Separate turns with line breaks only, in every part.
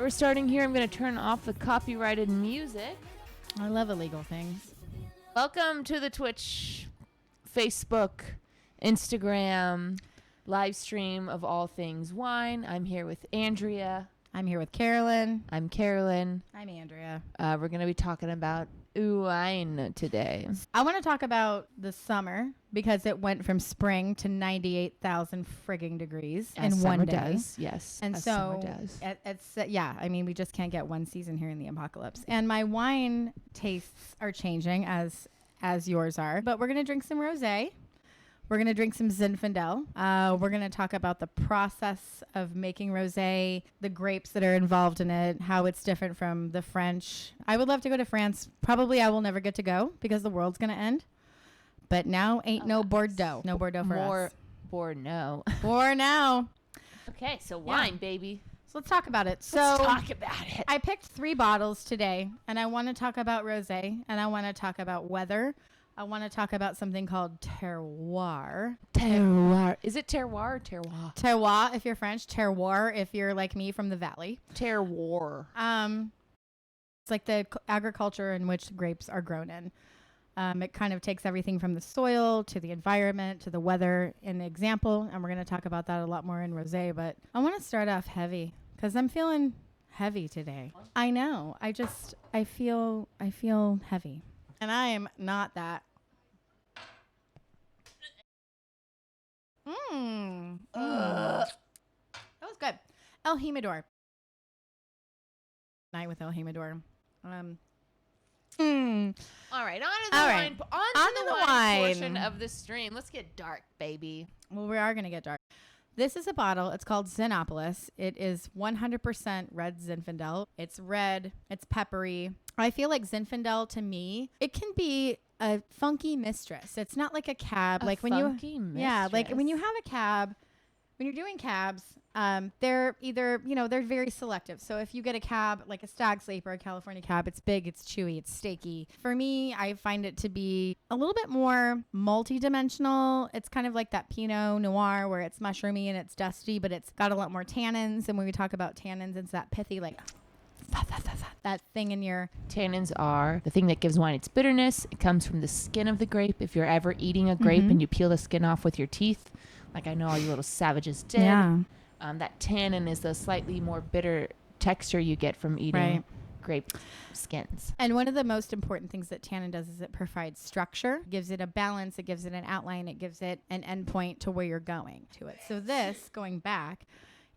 we're starting here. I'm going to turn off the copyrighted music.
I love illegal things.
Welcome to the Twitch, Facebook, Instagram, live stream of all things wine. I'm here with Andrea.
I'm here with Carolyn.
I'm Carolyn.
I'm Andrea.
We're going to be talking about wine today.
I want to talk about the summer because it went from spring to 98,000 frigging degrees in one day.
Does. Yes.
And so it's I mean, we just can't get one season here in the apocalypse. And my wine tastes are changing as yours are. But we're going to drink some Rosé. We're going to drink some Zinfandel. We're going to talk about the process of making rosé, the grapes that are involved in it, how it's different from the French. I would love to go to France. Probably I will never get to go because the world's going to end. But now ain't no Bordeaux. No Bordeaux for us.
Bordeaux.
Bordeaux.
Okay, so wine, baby.
So let's talk about it.
Let's talk about it.
I picked 3 bottles today, and I want to talk about rosé, and I want to talk about weather. I want to talk about something called terroir.
Terroir. Is it terroir or terroir?
Terroir if you're French. Terroir if you're like me from the valley.
Terroir.
It's like the agriculture in which grapes are grown in. It kind of takes everything from the soil to the environment to the weather in the example. And we're going to talk about that a lot more in rosé. But I want to start off heavy because I'm feeling heavy today. I know. I feel heavy. And I am not that. That was good. El Jimador. Night with El Jimador.
All right, on to the wine portion of the stream. Let's get dark, baby.
Well, we are going to get dark. This is a bottle. It's called Zinopolis. It is 100% red Zinfandel. It's red. It's peppery. I feel like Zinfandel, to me, it can be a funky mistress. It's not like a cab. Like when
mistress.
Yeah, like when you have a cab, when you're doing cabs, they're either, they're very selective. So if you get a cab, like a Stag Sleeper, a California cab, it's big, it's chewy, it's steaky. For me, I find it to be a little bit more multi-dimensional. It's kind of like that Pinot Noir where it's mushroomy and it's dusty, but it's got a lot more tannins. And when we talk about tannins, it's that pithy, like that thing in your...
Tannins are the thing that gives wine its bitterness. It comes from the skin of the grape. If you're ever eating a grape and you peel the skin off with your teeth, like I know all you little savages did.
Yeah.
That tannin is the slightly more bitter texture you get from eating grape skins.
And one of the most important things that tannin does is it provides structure, gives it a balance, it gives it an outline, it gives it an endpoint to where you're going to it. So this, going back,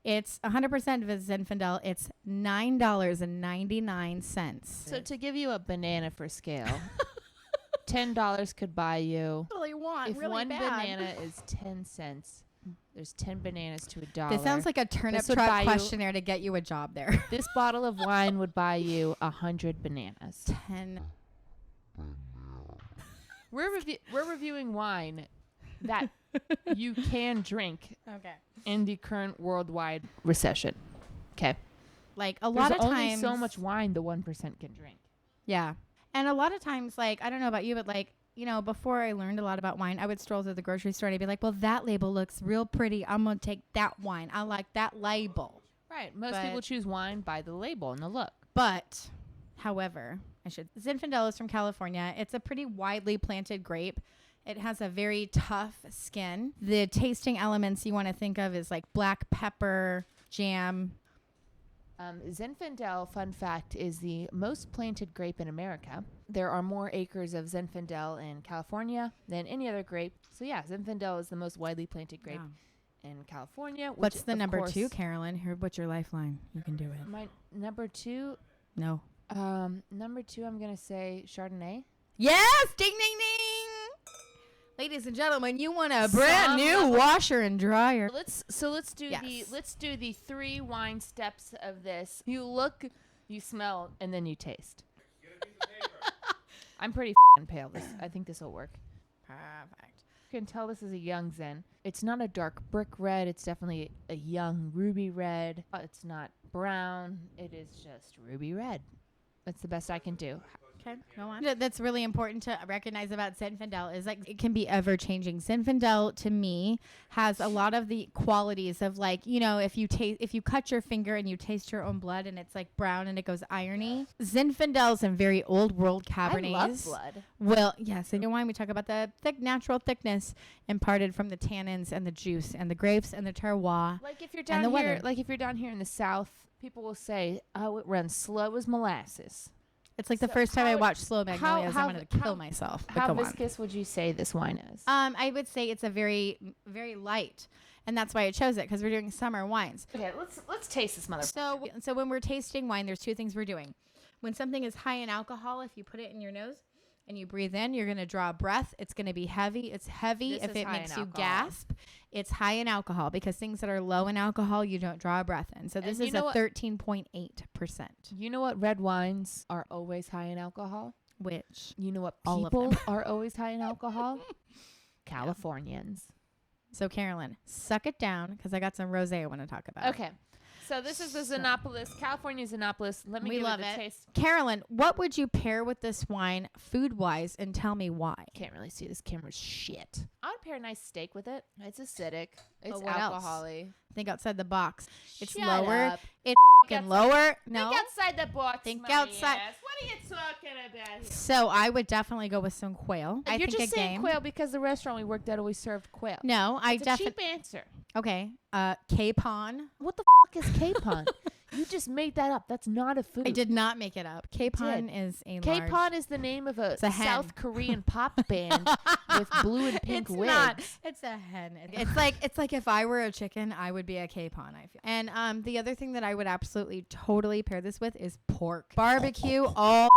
it's 100% of Zinfandel. It's $9.99.
So to give you a banana for scale, $10 could buy you. If one banana is 10 cents, there's 10 bananas to $1.
This sounds like a turnip truck questionnaire to get you a job there.
This bottle of wine would buy you 100 bananas.
10.
We're reviewing wine that you can drink in the current worldwide recession. Okay.
Like a lot of times.
There's only so much wine the 1% can drink.
Yeah. And a lot of times, like, I don't know about you, but like, before I learned a lot about wine, I would stroll through the grocery store and I'd be like, well, that label looks real pretty. I'm going to take that wine. I like that label.
Right. Most people choose wine by the label and the look.
But, however, Zinfandel is from California. It's a pretty widely planted grape. It has a very tough skin. The tasting elements you want to think of is like black pepper, jam.
Zinfandel, fun fact, is the most planted grape in America. There are more acres of Zinfandel in California than any other grape. So yeah, Zinfandel is the most widely planted grape in California.
What's the number 2, Carolyn? What's your lifeline? You can do it.
My number 2?
No.
Number 2, I'm going to say Chardonnay.
Yes! Ding, ding, ding! Ladies and gentlemen, you want a brand new washer and dryer.
Let's do the 3 wine steps of this. You look, you smell, and then you taste. Get a piece of paper. I'm pretty pale. I think this will work.
Perfect.
You can tell this is a young Zen. It's not a dark brick red. It's definitely a young ruby red. It's not brown. It is just ruby red. That's the best I can do.
Okay, go on. That's really important to recognize about Zinfandel is like it can be ever changing. Zinfandel to me has a lot of the qualities of like, you know, if you cut your finger and you taste your own blood and it's like brown and it goes irony. Zinfandel's in very old world Cabernets.
I love blood.
Well, yes, in wine we talk about the natural thickness imparted from the tannins and the juice and the grapes and the terroir.
Like if you're down here, in the South, people will say, "Oh, it runs slow as molasses."
It's like the first time I watched Slow Magnolias, I wanted to kill myself.
How viscous would you say this wine is?
I would say it's a very, very light, and that's why I chose it because we're doing summer wines.
Okay, let's taste this motherfucker.
So when we're tasting wine, there's two things we're doing. When something is high in alcohol, if you put it in your nose and you breathe in, you're going to draw a breath. It's going to be heavy. It's heavy if it makes you gasp. It's high in alcohol because things that are low in alcohol, you don't draw a breath in. So this is a 13.8%.
You know what red wines are always high in alcohol?
Which?
You know what people are always high in alcohol? Californians.
So Carolyn, suck it down because I got some rosé I want to talk about.
Okay. So this is the Zinopolis, California Zinopolis. Let me give it a taste.
Carolyn, what would you pair with this wine food-wise and tell me why?
Can't really see. This camera's shit. I would pair a nice steak with it. It's acidic. It's
what
alcohol-y.
Think outside the box. It's
Shut
lower.
Up.
It's fucking lower. No.
Think outside the box.
Think outside.
Ass. What are you talking about here?
So I would definitely go with some quail.
You're just saying quail because the restaurant we worked at always served quail.
No,
it's a cheap answer.
Okay. Capon.
What the fuck is capon? You just made that up. That's not a food.
I did not make it up. Capon is a
Capon is the name of a South Korean pop band with blue and pink wigs.
Not. It's a hen. It's like if I were a chicken, I would be a capon, I feel. And the other thing that I would absolutely totally pair this with is pork. Barbecue all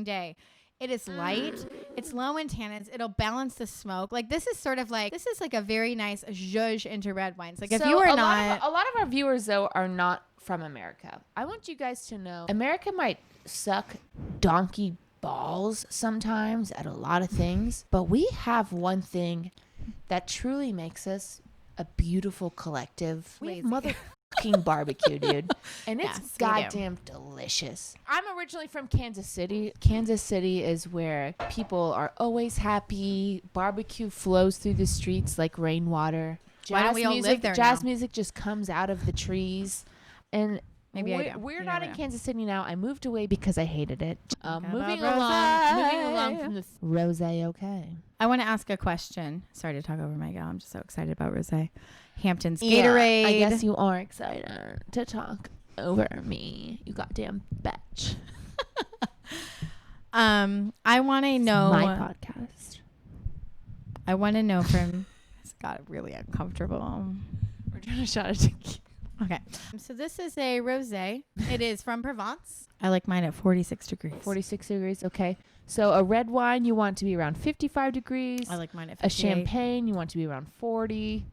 day. It is light. It's low in tannins. It'll balance the smoke. Like this is like a very nice zhuzh into red wines. Like if you are not.
A lot of our viewers though are not from America. I want you guys to know America might suck donkey balls sometimes at a lot of things, but we have one thing that truly makes us a beautiful collective. We have motherfucking barbecue, dude. And it's goddamn delicious. I'm originally from Kansas City. Kansas City is where people are always happy. Barbecue flows through the streets like rainwater.
Why don't we all live there
Jazz
now?
music just comes out of the trees. And
maybe
we're not in Kansas City now. I moved away because I hated it. Moving along from the rosé. Okay.
I want to ask a question. Sorry to talk over my gal. I'm just so excited about rosé. Hampton's Gatorade.
I guess you are excited to talk over me. You goddamn bitch.
I want to know.
It's my podcast.
I want to know from. It's got really uncomfortable.
We're trying to shot it tequila.
Okay. So this is a rosé. It is from Provence. I like mine at 46 degrees.
46 degrees. Okay. So a red wine, you want to be around 55 degrees.
I like mine at 58.
A champagne, you want to be around 40.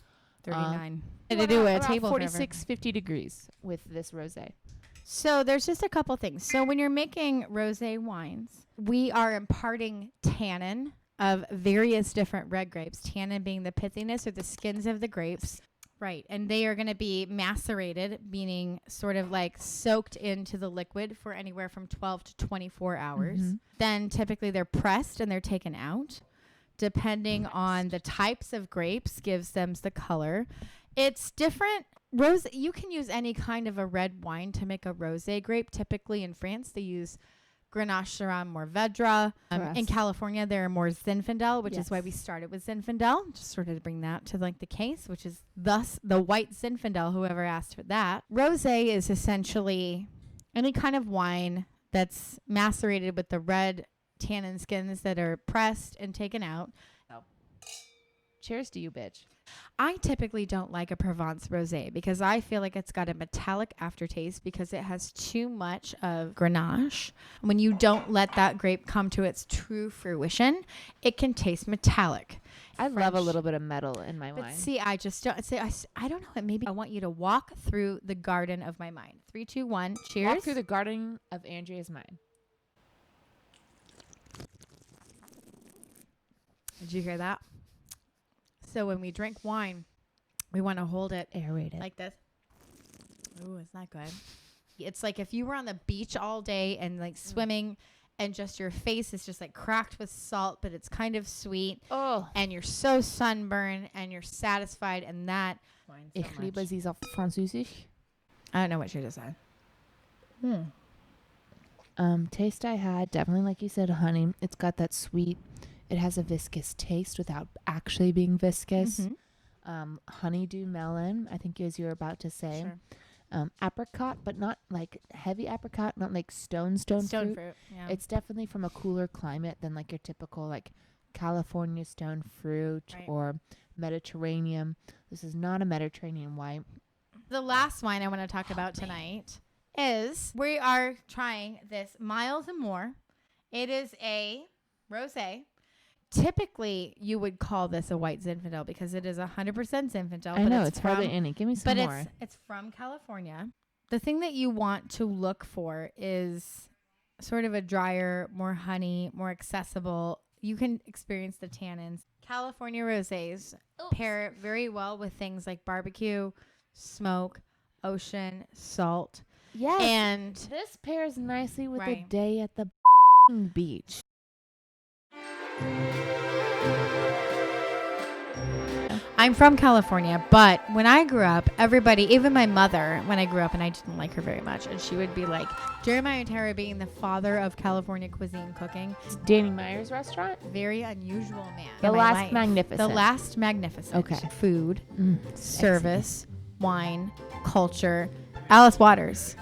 39.
To do a table 46, 50 degrees with this rosé.
So there's just a couple things. So when you're making rosé wines, we are imparting tannin of various different red grapes. Tannin being the pithiness or the skins of the grapes. Right. And they are going to be macerated, meaning sort of like soaked into the liquid for anywhere from 12 to 24 hours. Mm-hmm. Then typically they're pressed and they're taken out. Depending on the types of grapes gives them the color. It's different. You can use any kind of a red wine to make a rosé grape. Typically in France, they use Grenache, Syrah, Mourvedre. In California, there are more Zinfandel, which is why we started with Zinfandel. Just sort of to bring that to like the case, which is thus the white Zinfandel, whoever asked for that. Rosé is essentially any kind of wine that's macerated with the red tannin skins that are pressed and taken out.
Oh. Cheers to you, bitch.
I typically don't like a Provence rosé because I feel like it's got a metallic aftertaste because it has too much of Grenache. When you don't let that grape come to its true fruition, it can taste metallic.
I love a little bit of metal in my wine.
See, I just don't. I don't know. Maybe I want you to walk through the garden of my mind. 3, 2, 1. Cheers.
Walk through the garden of Andrea's mind.
Did you hear that? So when we drink wine, we want to hold it
aerated
like this. Ooh, it's not good. It's like if you were on the beach all day and like swimming and just your face is just like cracked with salt, but it's kind of sweet.
Oh.
And you're so sunburned and you're satisfied, and that
Ich liebe sie auf Französisch.
I don't know what she just said.
Taste I had, definitely like you said, honey. It's got that sweet. It has a viscous taste without actually being viscous. Honeydew melon, I think as you were about to say.
Sure.
Apricot, but not like heavy apricot, not like stone fruit.
Yeah.
It's definitely from a cooler climate than like your typical like California stone fruit or Mediterranean. This is not a Mediterranean wine.
The last wine I want to talk about tonight is we are trying this Myles and More. It is a rosé. Typically, you would call this a white Zinfandel because it is 100% Zinfandel.
I know, it's hardly any. Give me some more.
But it's from California. The thing that you want to look for is sort of a drier, more honey, more accessible. You can experience the tannins. California rosés pair very well with things like barbecue, smoke, ocean, salt.
Yes.
And
this pairs nicely with a day at the beach.
I'm from California, but when I grew up, everybody, even my mother, when I grew up, and I didn't like her very much, and she would be like, Jeremiah Terra being the father of California cuisine cooking.
It's Danny Meyer's restaurant.
Very unusual man.
The Last Magnificent.
The Last Magnificent.
Okay.
Food, service, wine, culture, Alice Waters.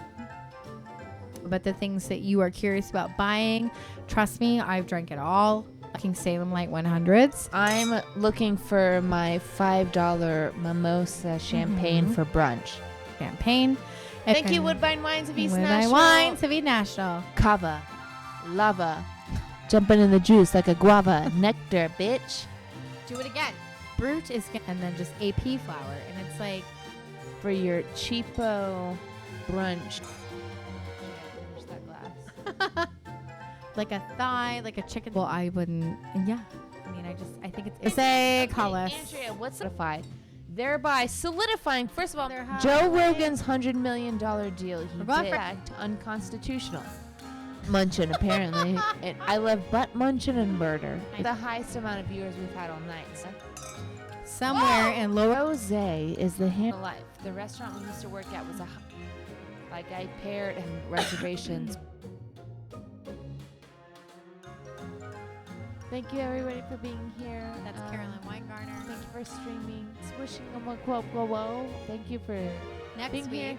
But the things that you are curious about buying, trust me, I've drank it all. Fucking Salem Light 100s.
I'm looking for my $5 mimosa champagne for brunch.
Champagne.
Thank you, Woodbine Wines of East
Woodbine
Nashville.
Wines of East Nashville.
Cava. Lava. Jumping in the juice like a guava. Nectar, bitch.
Do it again. Brut is, and then just AP flour. And it's like,
for your cheapo brunch. Finish that glass.
like a thigh, like a chicken. Well, I wouldn't. Yeah. I mean, I think it's a collis.
Andrea, what's Solidify? Thereby solidifying, first of all,
They're
Joe
high.
Rogan's $100 million deal. He did act unconstitutional. Munchin, apparently. And I love butt munchin and murder. The highest amount of viewers we've had all night. So.
Somewhere in Lower.
Rosé is the hand of life. The restaurant we used to work at was like I paired and reservations. Thank you everybody for being here.
That's Carolyn Weingartner.
Thank you for streaming. Swishing them a quote. Thank you for
Next
being
week.
here.